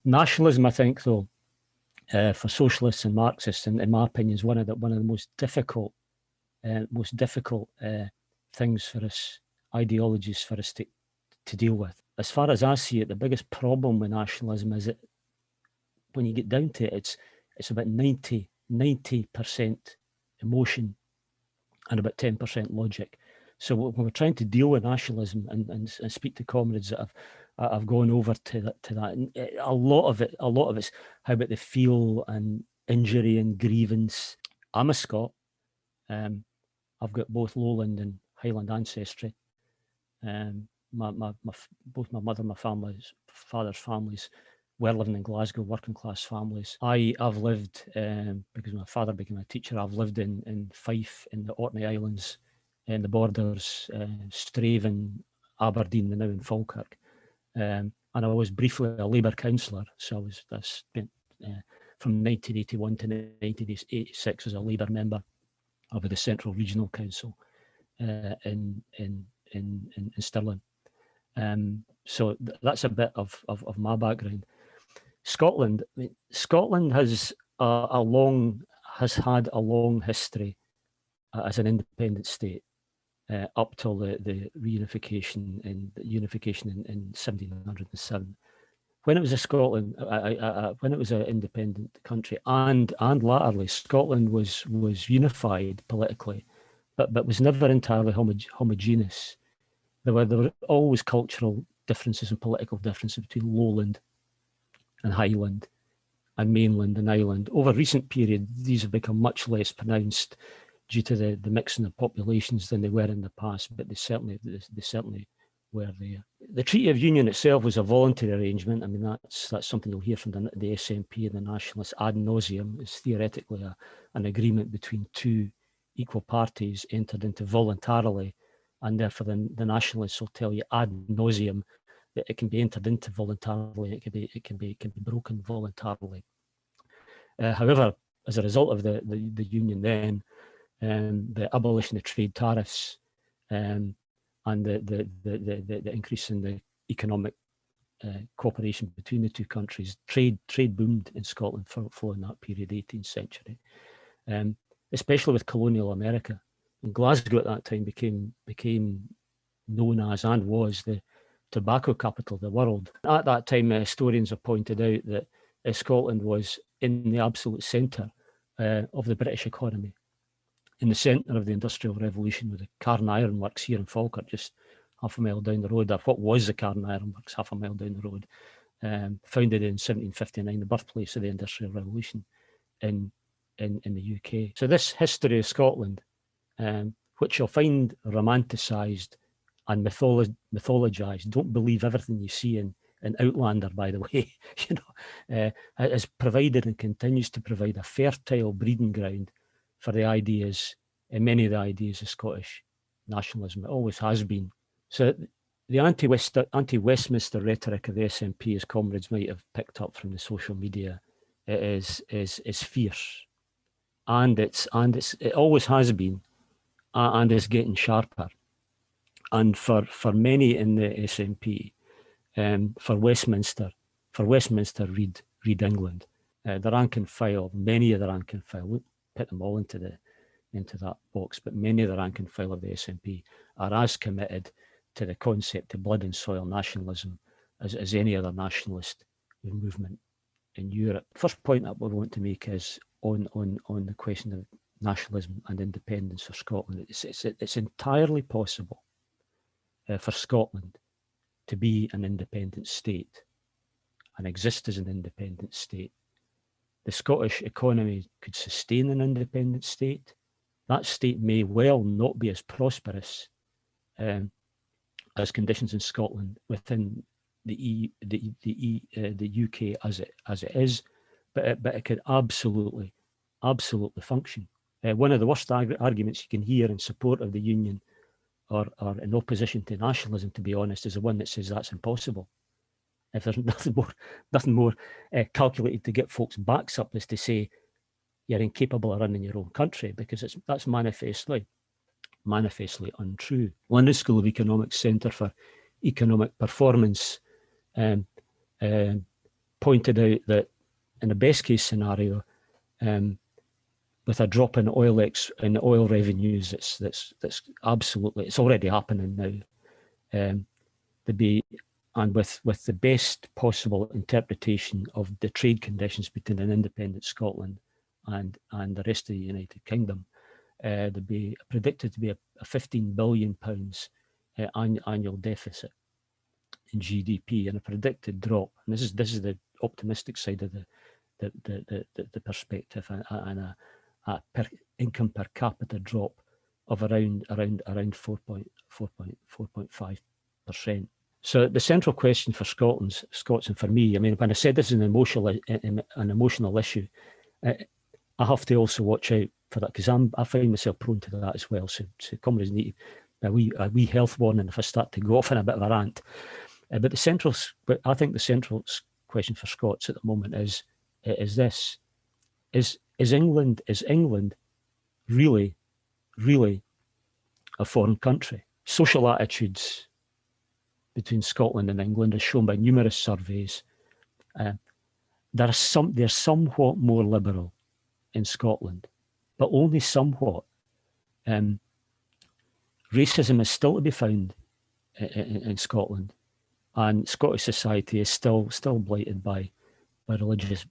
Nationalism, I think, though, for socialists and Marxists, in my opinion, is one of the most difficult things for us, ideologies for us to deal with. As far as I see it, the biggest problem with nationalism is that when you get down to it, it's about 90% emotion and about 10% logic. So when we're trying to deal with nationalism and speak to comrades that have gone over to that, a lot of it's how about the feel and injury and grievance. I'm a Scot. I've got both Lowland and Highland ancestry. Both my mother and my father's families were living in Glasgow, working class families. I've lived, because my father became a teacher, I've lived in Fife, in the Orkney Islands, in the borders, Straven, Aberdeen, and now in Falkirk. And I was briefly a Labour councillor, so I spent from 1981 to 1986 as a Labour member of the Central Regional Council in Stirling. So that's a bit of my background. Scotland has had a long history as an independent state up till the unification in 1707. When it was when it was an independent country, and latterly, Scotland was unified politically, but was never entirely homogeneous. There were always cultural differences and political differences between Lowland and Highland and mainland and island. Over recent period, these have become much less pronounced due to the mixing of populations than they were in the past, but they certainly were there. The Treaty of Union itself was a voluntary arrangement. I mean, that's something you'll hear from the SNP and the Nationalists ad nauseum. It's theoretically an agreement between two equal parties entered into voluntarily, and therefore the Nationalists will tell you ad nauseum that it can be entered into voluntarily, it can be broken voluntarily. However, as a result of the union then, the abolition of trade tariffs and the increase in the economic cooperation between the two countries, trade boomed in Scotland following that period, 18th century, especially with colonial America. And Glasgow at that time became known as, and was, the tobacco capital of the world. At that time, historians have pointed out that Scotland was in the absolute centre of the British economy, in the centre of the Industrial Revolution, with the Carn Iron Works here in Falkirk, just half a mile down the road, or what was the Carn Iron Works, half a mile down the road, founded in 1759, the birthplace of the Industrial Revolution in the UK. So this history of Scotland, which you'll find romanticised and mythologised, don't believe everything you see in Outlander, by the way, has provided and continues to provide a fertile breeding ground for the ideas, and many of the ideas of Scottish nationalism. It always has been. So the anti-Westminster rhetoric of the SNP, as comrades might have picked up from the social media, is fierce, and it always has been, and is getting sharper. And for many in the SNP, for Westminster, read England. The rank and file, many of the rank and file, won't put them all into that box, but many of the rank and file of the SNP are as committed to the concept of blood and soil nationalism as any other nationalist movement in Europe. First point that we want to make is on the question of nationalism and independence for Scotland. It's entirely possible for Scotland to be an independent state and exist as an independent state. The Scottish economy could sustain an independent state. That state may well not be as prosperous as conditions in Scotland within the UK as it is, but it could absolutely function. One of the worst arguments you can hear in support of the union or in opposition to nationalism, to be honest, is the one that says that's impossible. If there's nothing more calculated to get folks' backs up, is to say you're incapable of running your own country, because that's manifestly untrue. London School of Economics Centre for Economic Performance pointed out that in the best case scenario, with a drop in oil revenues, that's absolutely, it's already happening now. And with the best possible interpretation of the trade conditions between an independent Scotland and the rest of the United Kingdom, there'd be predicted to be a £15 billion annual deficit in GDP, and a predicted drop. And this is the optimistic side of the perspective, and a income per capita drop of around 4.5%. So the central question for Scots and for me, I mean, when I said this is an emotional issue, I have to also watch out for that, because I find myself prone to that as well. So comrades need a wee health warning if I start to go off in a bit of a rant. But I think the central question for Scots at the moment is this: is England really a foreign country? Social attitudes between Scotland and England, as shown by numerous surveys, they're somewhat more liberal in Scotland, but only somewhat. Racism is still to be found in Scotland, and Scottish society is still blighted by religious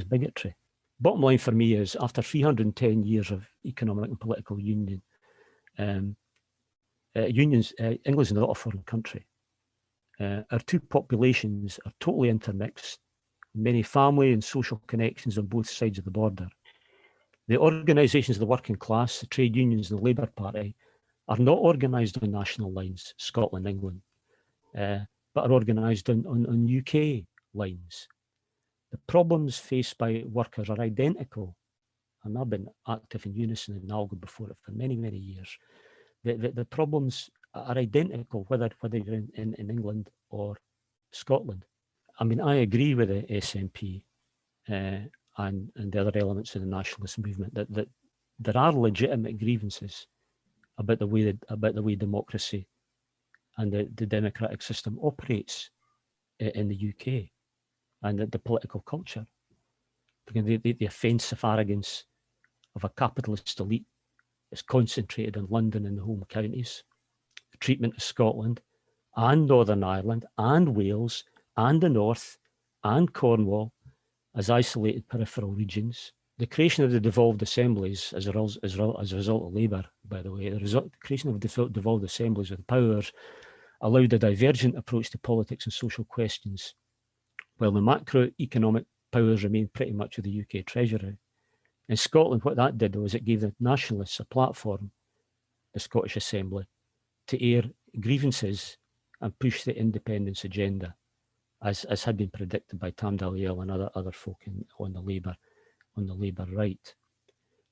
bigotry. Bottom line for me is, after 310 years of economic and political union, England's not a foreign country. Our two populations are totally intermixed, many family and social connections on both sides of the border. The organisations of the working class, the trade unions and the Labour Party, are not organised on national lines, Scotland, England, but are organised on UK lines. The problems faced by workers are identical, and I've been active in Unison and Nalgo before it for many, many years. The problems are identical, whether you're in England or Scotland. I mean, I agree with the SNP and the other elements of the nationalist movement that there are legitimate grievances about the way democracy and the democratic system operates in the UK, and the political culture. The offensive arrogance of a capitalist elite is concentrated in London and the home counties. The treatment of Scotland and Northern Ireland and Wales and the North and Cornwall as isolated peripheral regions. The creation of the devolved assemblies as a result of Labour, by the way, the creation of devolved assemblies with powers allowed a divergent approach to politics and social questions, while the macroeconomic powers remained pretty much with the UK Treasury. In Scotland, what that did was it gave the nationalists a platform, the Scottish Assembly, to air grievances and push the independence agenda, as had been predicted by Tam Dalyell and other folk on the Labour right.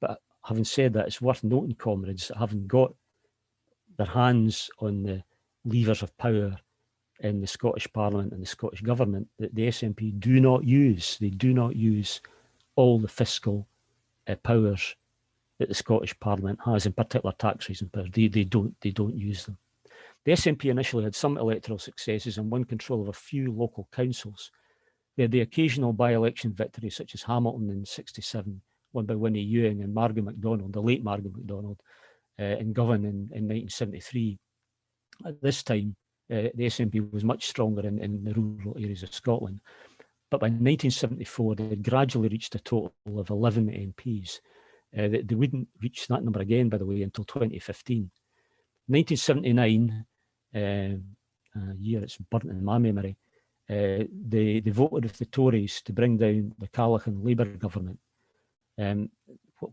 But having said that, it's worth noting, comrades, that having got their hands on the levers of power in the Scottish Parliament and the Scottish Government, that the SNP do not use all the fiscal powers that the Scottish Parliament has, in particular tax raising powers. They don't use them. The SNP initially had some electoral successes and won control of a few local councils. They had the occasional by-election victory, such as Hamilton in '67, won by Winnie Ewing, and Margaret MacDonald, the late Margaret MacDonald, in Govan in 1973. At this time, the SNP was much stronger in the rural areas of Scotland. But by 1974, they had gradually reached a total of 11 MPs. They wouldn't reach that number again, by the way, until 2015. 1979, a year it's burnt in my memory, they voted with the Tories to bring down the Callaghan Labour government.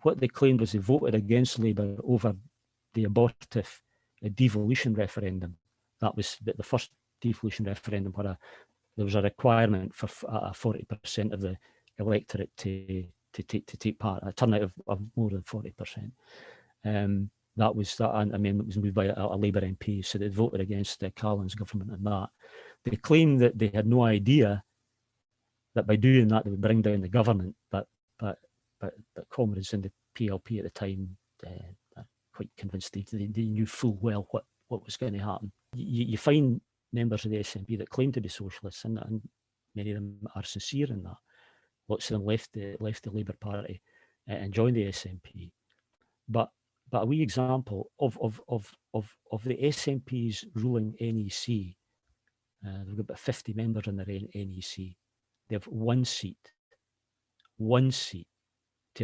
What they claimed was they voted against Labour over the abortive devolution referendum. That was the first devolution referendum where there was a requirement for 40% of the electorate to take part, a turnout of more than 40%. That was that. I mean, it was moved by a Labour MP, so they voted against Callaghan's government on that. They claimed that they had no idea that by doing that they would bring down the government, but comrades in the PLP at the time, quite convinced they knew full well what was going to happen. You find members of the SNP that claim to be socialists, and Many of them are sincere in that. Lots of them left the Labour Party and joined the SNP. But a wee example of the SNP's ruling NEC, they've got about 50 members in their NEC. They have one seat to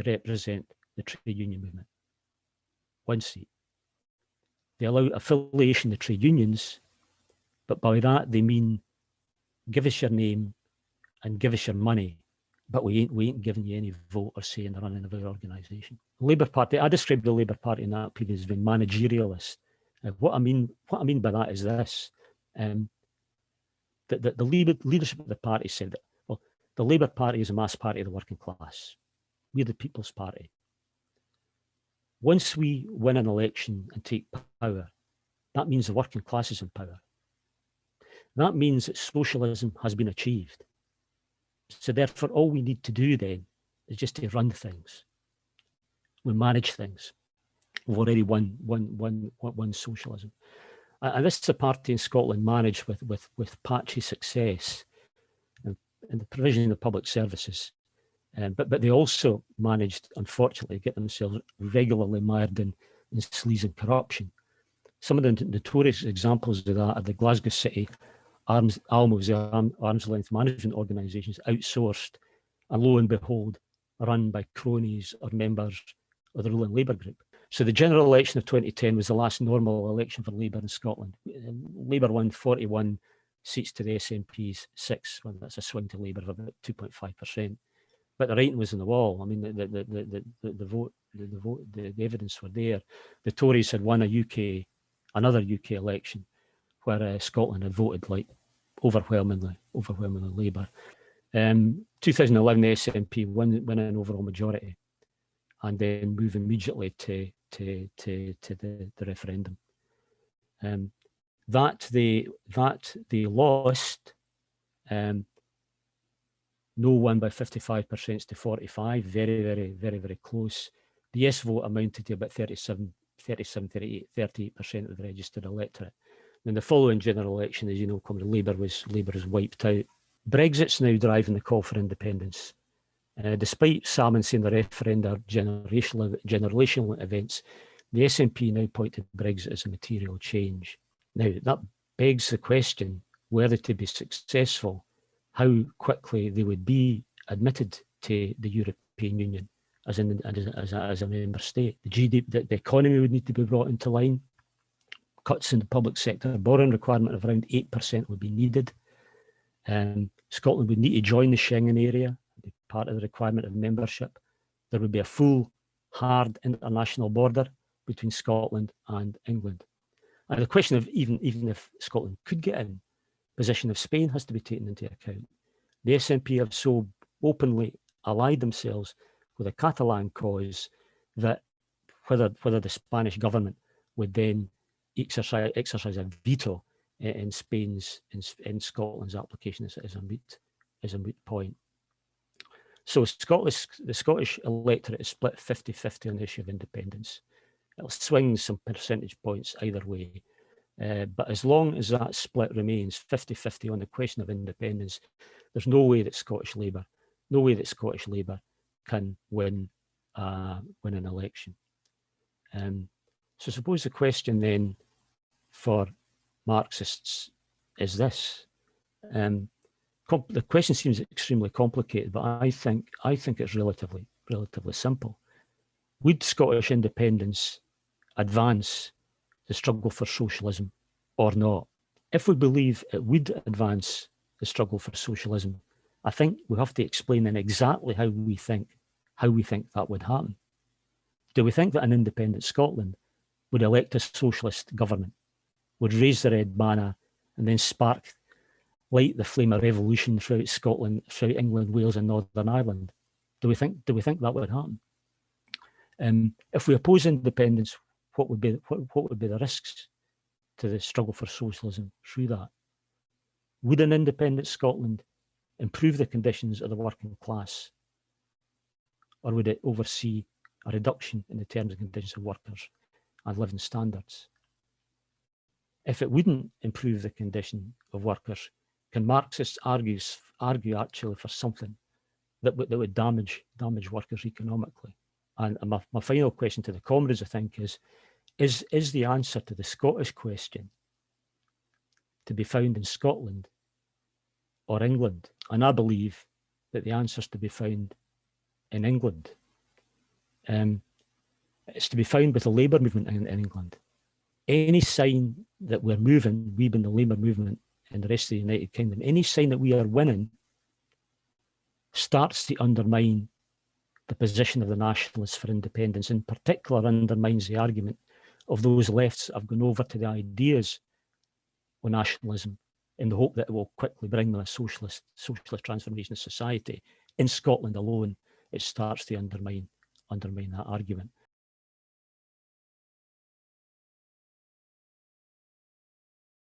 represent the trade union movement. One seat. They allow affiliation to trade unions, but by that they mean give us your name and give us your money, but we ain't giving you any vote or say in the running of our organisation. Labour Party, I described the Labour Party in that period as being managerialist. What I mean by that is this: the leadership of the party said that, well, the Labour Party is a mass party of the working class. We're the People's Party. Once we win an election and take power, that means the working class is in power. That means that socialism has been achieved. So therefore, all we need to do then is just to run things. We manage things. We've already won socialism. And this is a party in Scotland managed with patchy success in the provision of public services. But they also managed, unfortunately, to get themselves regularly mired in sleaze and corruption. Some of the notorious examples of that are the Glasgow City ALMOs, the arm's length management organisations, outsourced, and lo and behold, run by cronies or members of the ruling Labour group. So the general election of 2010 was the last normal election for Labour in Scotland. Labour won 41 seats to the SNP's 6. Well, that's a swing to Labour of about 2.5%. But the writing was on the wall. I mean, the evidence were there. The Tories had won another UK election, where Scotland had voted like overwhelmingly Labour. 2011, the SNP won an overall majority, and then move immediately to the referendum. That they lost. No won by 55% to 45, very close. The yes vote amounted to about 38% of the registered electorate. In the following general election, as you know, Labour was wiped out. Brexit's now driving the call for independence. Despite Salmon saying the referenda are generational events, the SNP now point to Brexit as a material change. Now, that begs the question, were they to be successful, how quickly they would be admitted to the European Union as a member state. The economy would need to be brought into line. Cuts in the public sector borrowing requirement of around 8% would be needed. Scotland would need to join the Schengen area, be part of the requirement of membership. There would be a full, hard international border between Scotland and England. And the question of even if Scotland could get in, position of Spain has to be taken into account. The SNP have so openly allied themselves with a Catalan cause that whether the Spanish government would then exercise a veto in Scotland's application is a moot point. So the Scottish electorate is split 50-50 on the issue of independence. It'll swing some percentage points either way. But as long as that split remains 50-50 on the question of independence, there's no way that Scottish Labour can win an election. So I suppose the question then for Marxists is this. The question seems extremely complicated, but I think it's relatively simple. Would Scottish independence advance the struggle for socialism or not? If we believe it would advance the struggle for socialism, I think we have to explain then exactly how we think that would happen. Do we think that an independent Scotland would elect a socialist government, would raise the red banner, and then light the flame of revolution throughout Scotland, throughout England, Wales, and Northern Ireland? Do we think that would happen? If we oppose independence, what would be the risks to the struggle for socialism through that? Would an independent Scotland improve the conditions of the working class, or would it oversee a reduction in the terms and conditions of workers and living standards? If it wouldn't improve the condition of workers, Can Marxists argue actually for something that would damage workers economically? And my final question to the comrades, I think, is the answer to the Scottish question to be found in Scotland or England? And I believe that the answer is to be found in England. It's to be found with the labour movement in England. Any sign that we're moving, we being the labour movement in the rest of the United Kingdom, any sign that we are winning starts to undermine the position of the nationalists for independence, in particular undermines the argument of those lefts that have gone over to the ideas of nationalism in the hope that it will quickly bring them a socialist transformation of society. In Scotland alone, it starts to undermine that argument.